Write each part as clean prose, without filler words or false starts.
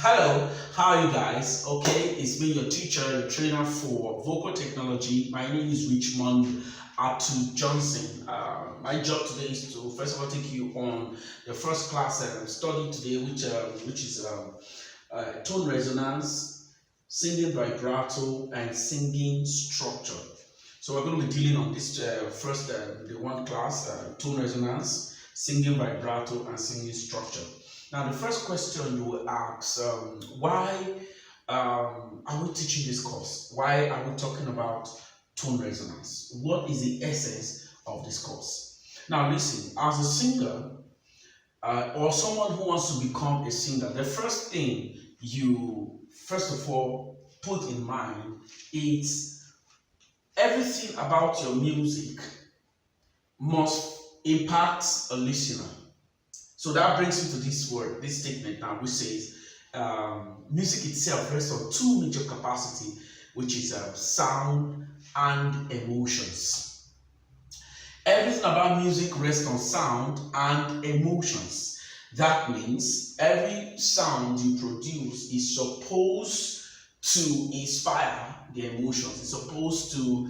Hello, how are you guys? Okay, it's me, your teacher, your trainer for vocal technology. My name is Richmond Atu-Johnson. My job today is to first of all take you on the first class study today, which is tone resonance, singing vibrato, and singing structure. So we're going to be dealing on this the one class, tone resonance, singing vibrato, and singing structure. Now, the first question you will ask, why are we teaching this course? Why are we talking about tone resonance? What is the essence of this course? Now, listen, as a singer or someone who wants to become a singer, the first thing you, first of all, put in mind is everything about your music must impact a listener. So that brings me to this word, this statement now, which says music itself rests on two major capacities, which is sound and emotions. Everything about music rests on sound and emotions. That means every sound you produce is supposed to inspire the emotions. It's supposed to,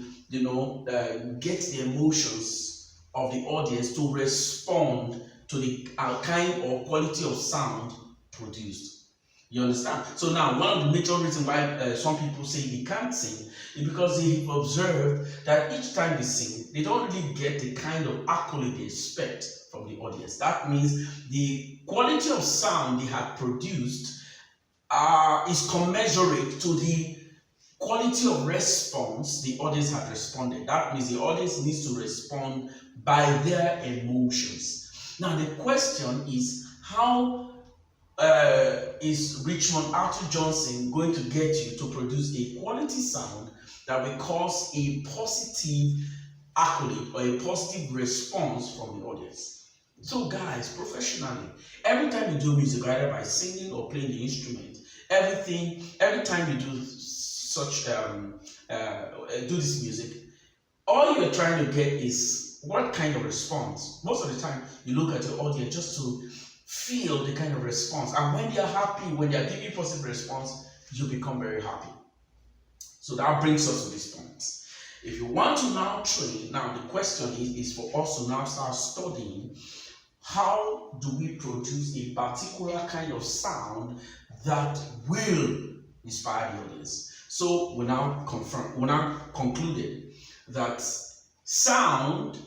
get the emotions of the audience to respond to the kind or quality of sound produced. You understand? So now, one of the major reasons why some people say they can't sing is because they've observed that each time they sing, they don't really get the kind of accolade they expect from the audience. That means the quality of sound they have produced is commensurate to the quality of response the audience has responded. That means the audience needs to respond by their emotions. Now, the question is, how is Richmond Atu-Johnson going to get you to produce a quality sound that will cause a positive accolade or a positive response from the audience? So, guys, professionally, every time you do music, either by singing or playing the instrument, every time you do such do this music, all you're trying to get is what kind of response. Most of the time, you look at your audience just to feel the kind of response. And when they're happy, when they're giving positive response, you become very happy. So that brings us to this point. If you want to now train, now the question is for us to now start studying how do we produce a particular kind of sound that will inspire the audience. So we now concluded that sound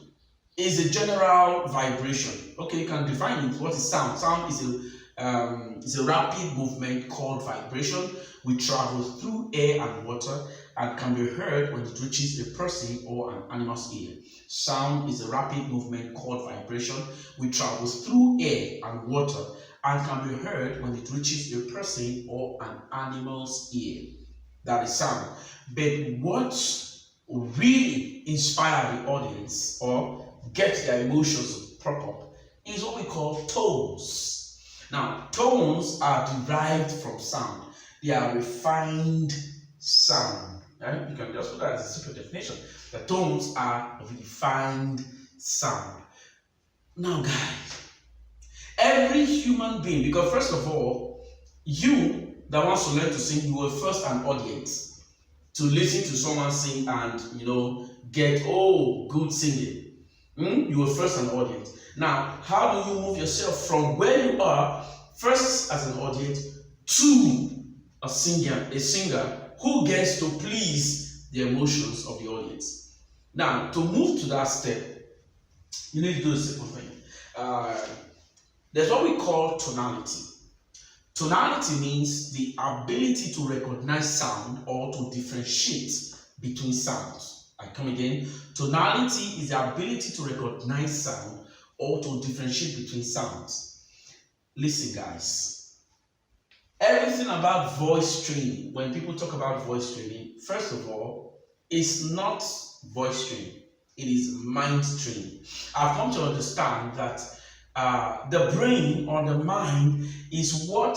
is a general vibration. Okay, you can define it. What is sound? Sound is a rapid movement called vibration, which travels through air and water and can be heard when it reaches a person or an animal's ear. Sound is a rapid movement called vibration, which travels through air and water and can be heard when it reaches a person or an animal's ear. That is sound. But what really inspire the audience or get their emotions to prop up is what we call tones. Now, tones are derived from sound. They are refined sound. Right? You can just put that as a simple definition. The tones are refined sound. Now, guys, every human being, because first of all, you that wants to learn to sing, you were first an audience to listen to someone sing and get good singing. You were first an audience. Now, how do you move yourself from where you are first as an audience to a singer who gets to please the emotions of the audience? Now, to move to that step, you need to do a simple thing. There's what we call tonality. Tonality means the ability to recognize sound or to differentiate between sounds. I come again. Tonality is the ability to recognize sound or to differentiate between sounds. Listen, guys. Everything about voice training, when people talk about voice training, first of all, it's not voice training. It is mind training. I've come to understand that the brain or the mind is what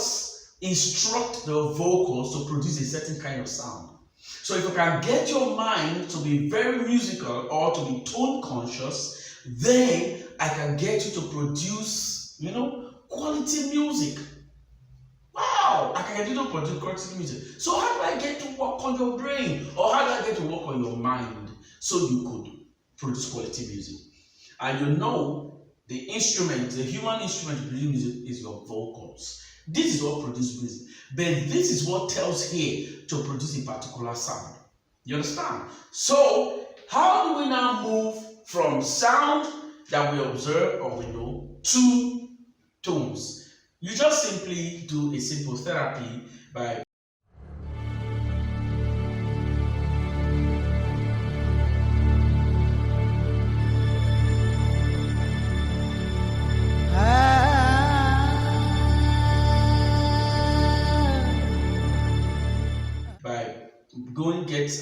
instructs the vocals to produce a certain kind of sound. So if you can get your mind to be very musical or to be tone conscious, then I can get you to produce, quality music. Wow, I can can do produce quality music. So how do I get to work on your brain? Or how do I get to work on your mind so you could produce quality music? And you know, the instrument, the human instrument to produce music is your vocals. This is what produces music. But this is what tells hair to produce a particular sound. You understand? So, how do we now move from sound that we observe or we know to tones? You just simply do a simple therapy by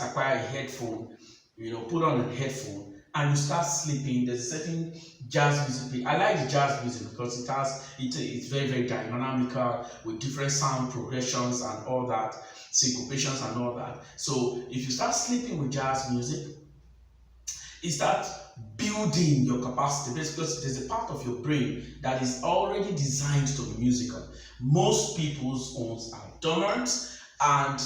acquire a headphone, put on a headphone and you start sleeping. There's a certain jazz music. I like the jazz music because it's very, very dynamical with different sound progressions and all that, syncopations and all that. So if you start sleeping with jazz music, it starts building your capacity because there's a part of your brain that is already designed to be musical. Most people's own are dormant, and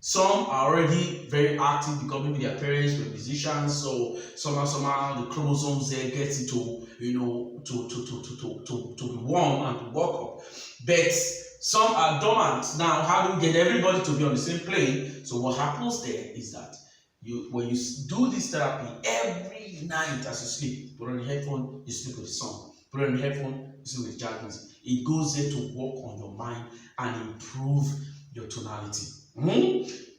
some are already very active because maybe their parents were musicians, so somehow the chromosomes there gets into to be warm and to work up. But some are dormant. Now, how do we get everybody to be on the same plane? So what happens there is that when you do this therapy every night as you sleep, put on the headphone, you sleep with the song. Put on the headphone, you sleep with jazz music. It goes there to work on your mind and improve your tonality.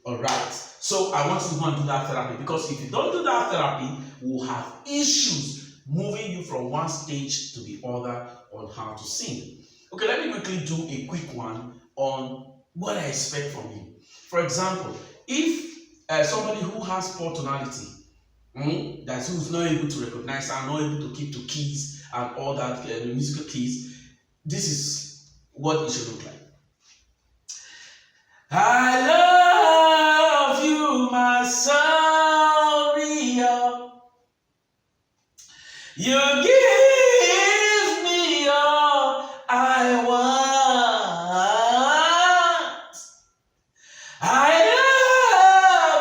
Alright, so I want you to go and do that therapy, because if you don't do that therapy, we'll have issues moving you from one stage to the other on how to sing. Okay, let me quickly do a quick one on what I expect from you. For example, if somebody who has poor tonality, who's not able to recognize and not able to keep to keys and all that, the musical keys, this is what it should look like. I love you, my Savior. You give me all I want. I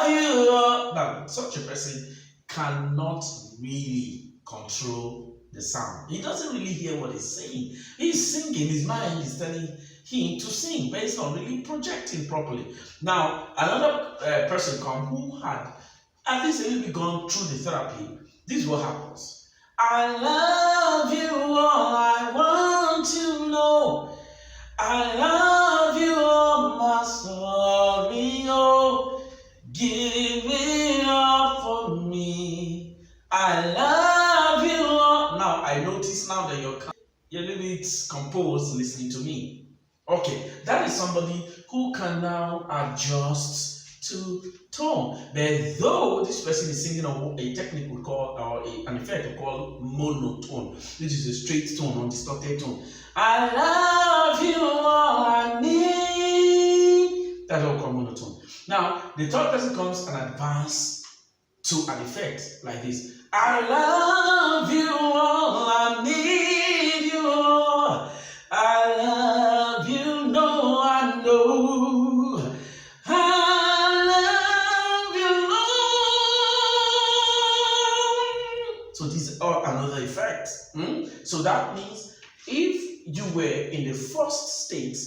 love you. Now, such a person cannot really control the sound. He doesn't really hear what he's saying. He's singing, his mind is telling him to sing based on really projecting properly. Now, another person come who had at least a little bit gone through the therapy. This is what happens. I love you, all I want to know. I love you, all my sorry, oh, give it up for me. I love you, all. Now, I notice now that you're a little bit composed listening to me. Okay, that is somebody who can now adjust to tone. But though this person is singing a technique we call, or an effect we call monotone, which is a straight tone, undistorted tone. I love you, all I need. That's what we call monotone. Now, the third person comes and advances to an effect like this. I love you, all I need you, all. I love you, no, I know. I love you, Lord. So this is another effect. So that means if you were in the first state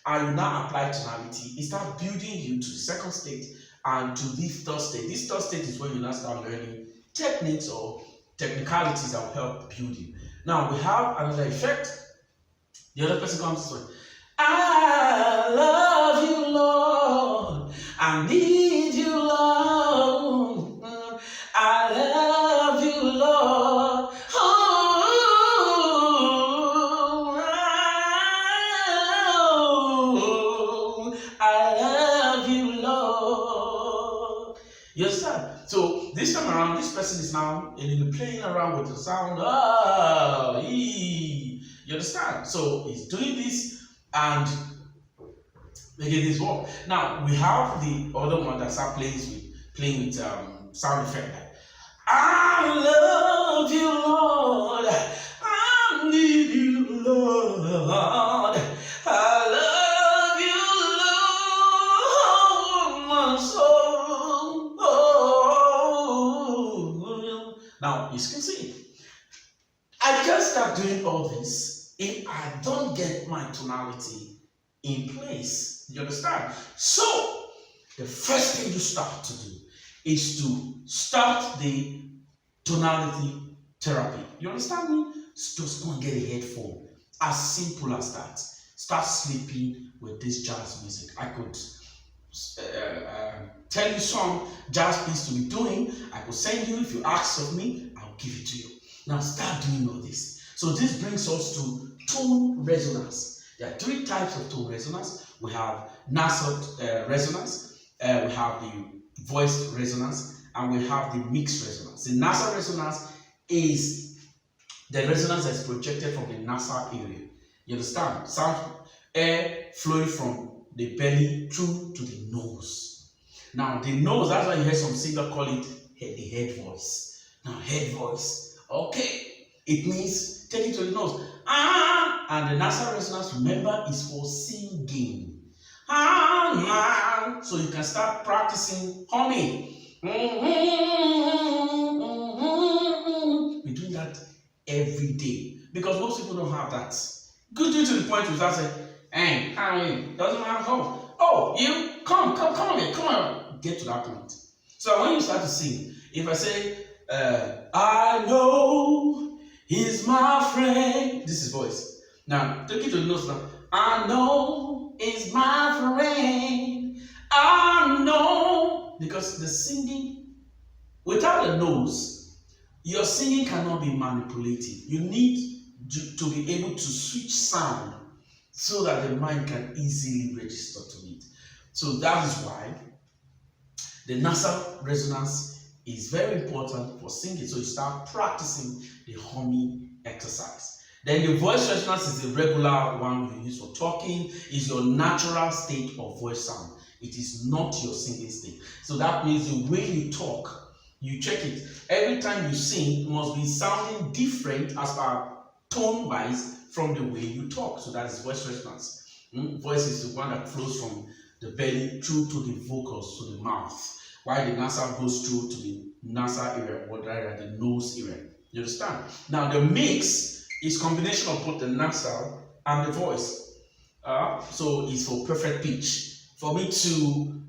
and you now apply tonality, it starts building you to the second state and to this third state. This third state is when you now start learning techniques or technicalities that will help build you. Now we have another effect. The other person comes this way. I love you, Lord. I need you, Lord. I love you, Lord. Oh, I love you, Lord. You understand? So this time around, this person is now playing around with the sound. You understand? So he's doing this and making this work. Now we have the other one that start playing with sound effect. I love you, Lord. I need you, Lord. I love you, let's start doing all this if I don't get my tonality in place. You understand? So, the first thing you start to do is to start the tonality therapy. You understand me? Just go and get a headphone. As simple as that. Start sleeping with this jazz music. I could tell you some jazz piece to be doing. I could send you. If you ask of me, I'll give it to you. Now start doing all this. So this brings us to tone resonance. There are three types of tone resonance. We have nasal resonance, we have the voice resonance, and we have the mixed resonance. The nasal resonance is the resonance that is projected from the nasal area. You understand? Sound, air flowing from the belly through to the nose. Now the nose, that's why you hear some singer call it the head voice. Now head voice, okay, it means take it to the nose. And the nasal resonance, remember, is for singing. So you can start practicing humming. We're doing that every day because most people don't have that. Good to the point where you say, hey, how are you? Doesn't matter how. Oh, you come here, come on. Get to that point. So when you start to sing, if I say, I know he's my friend, this is voice. Now take it to the nose now. I know he's my friend. I know, because the singing without a nose, your singing cannot be manipulated. You need to be able to switch sound so that the mind can easily register to it. So that is why the nasal resonance is very important for singing. So you start practicing the humming exercise. Then the voice resonance is the regular one you use for talking. Is your natural state of voice sound. It is not your singing state. So that means the way you talk, you check it. Every time you sing, it must be sounding different as per tone-wise from the way you talk. So that is voice resonance. Voice is the one that flows from the belly through to the vocals, to the mouth, while the nasal goes through to the nasal area, or rather the nose area. You understand? Now the mix is combination of both the nasal and the voice. So it's for perfect pitch. For me to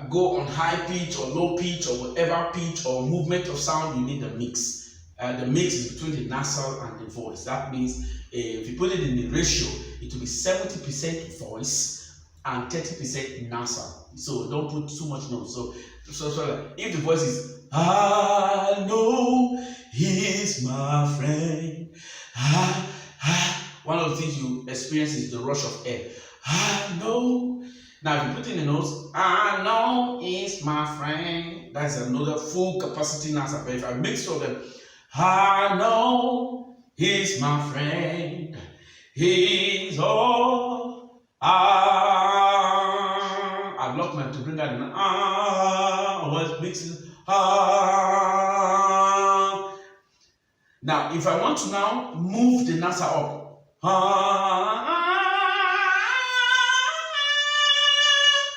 go on high pitch or low pitch or whatever pitch or movement of sound, you need the mix. The mix is between the nasal and the voice. That means if you put it in the ratio, it will be 70% voice and 30% nasal. So don't put too much nose. So if the voice is, I know he's my friend. One of the things you experience is the rush of air. I know. Now, if you put in the nose, I know he's my friend. That's another full capacity nasal. But if I mix two of them, I know he's my friend. He's all I've locked my to bring out an always mixing. Now, if I want to now move the nasal up,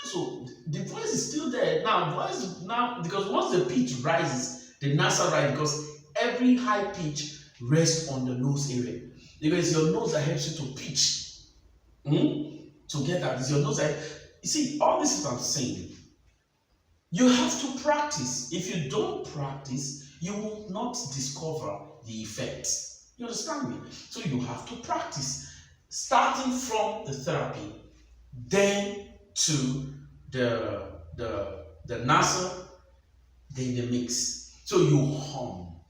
so the voice is still there. Now, voice now, because once the pitch rises, the nasal rises, because every high pitch rests on the nose area. Because it's your nose that helps you to pitch together. It's your nose that, you see, all this is what I'm saying. You have to practice. If you don't practice, you will not discover the effects. You understand me? So you have to practice, starting from the therapy, then to the nasal, then the mix. So you hum,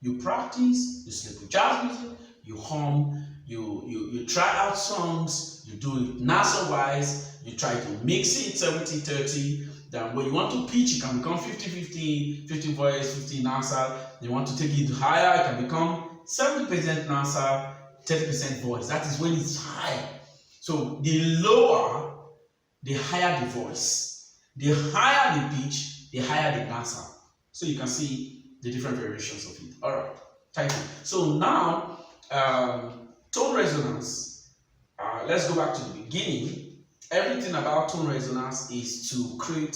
you practice, you sleep with jazz music, you hum, you try out songs, you do it nasal wise, you try to mix it 70-30. Then when you want to pitch, it can become 50-50, 50 voice, 50 nasal. You want to take it higher, it can become 70% nasal, 30% voice. That is when it's high. So the lower, the higher the voice. The higher the pitch, the higher the nasal. So you can see the different variations of it. All right, thank you. So now, tone resonance. Let's go back to the beginning. Everything about tone resonance is to create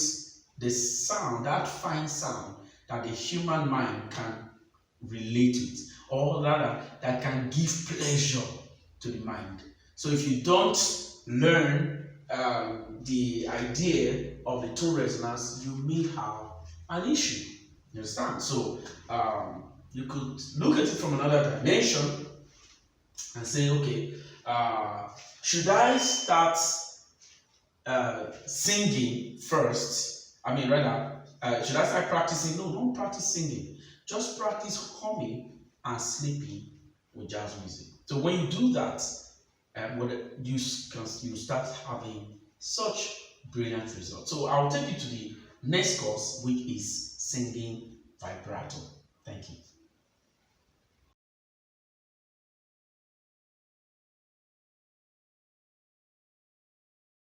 the sound, that fine sound that the human mind can relate with, or rather that can give pleasure to the mind. So if you don't learn the idea of the tone resonance, you may have an issue. You understand? So you could look at it from another dimension and say, okay, should I start singing first? I mean, rather, should I start practicing? No, don't practice singing. Just practice humming and sleeping with jazz music. So when you do that, you start having such brilliant results. So I'll take you to the next course, which is singing vibrato. Thank you.